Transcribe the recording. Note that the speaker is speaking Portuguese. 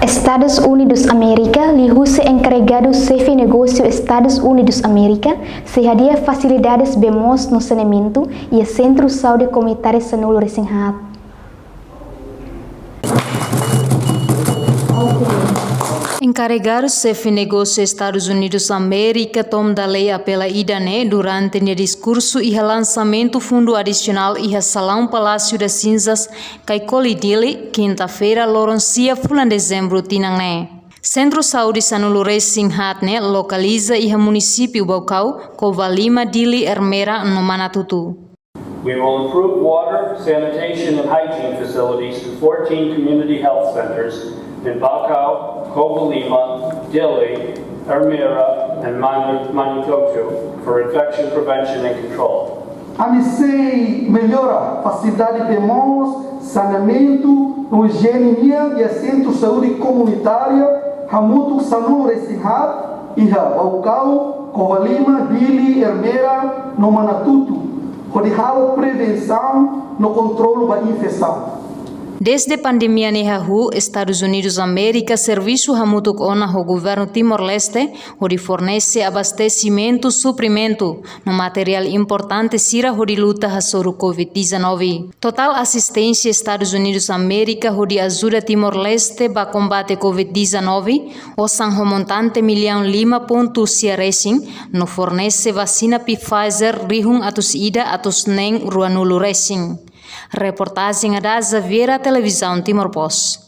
Estados Unidos América lhe-se encarregado chefe negócio Estados Unidos América se hadia facilidades bemos no saneamento e centro saúde comunitário sanulo recém-hat. Encarregado chefe negócio Estados Unidos América Tom Daley apela idane durante o discurso e lançamento fundo adicional e Salão Palácio das Cinzas kai colidile quinta-feira lorencia bulan dezembro tinangne. Centro Saúde Sanulo Recém-Hatne localiza e município Baucau Covalima Dili Ermera no Manatutu. We will improve water, sanitation, and hygiene facilities to 14 community health centers in Baucau, Covalima, Dili, Ermera, and Manitoto for infection prevention and control. A missão melhora facilidade de mãos, saneamento, higienia e centro de saúde comunitária, Hamutu Sanulo Recém-Hat, e Baucau, Covalima, Dili, Ermera, no Manatutu. Rodihalo prevenção no controle da infecção. Desde a pandemia nehahu, Estados Unidos América serviço hamutuk ona ho governo Timor-Leste, onde fornece abastecimento, suprimento no material importante sira onde luta sobre o Covid-19. Total assistência Estados Unidos América onde ajuda Timor-Leste para combate Covid-19, o sanho montante $1,5 racing no fornece vacina Pfizer rihung atus ida atus neng ruanulu racing. Reportagem da Xaviera Televisão Timor Post.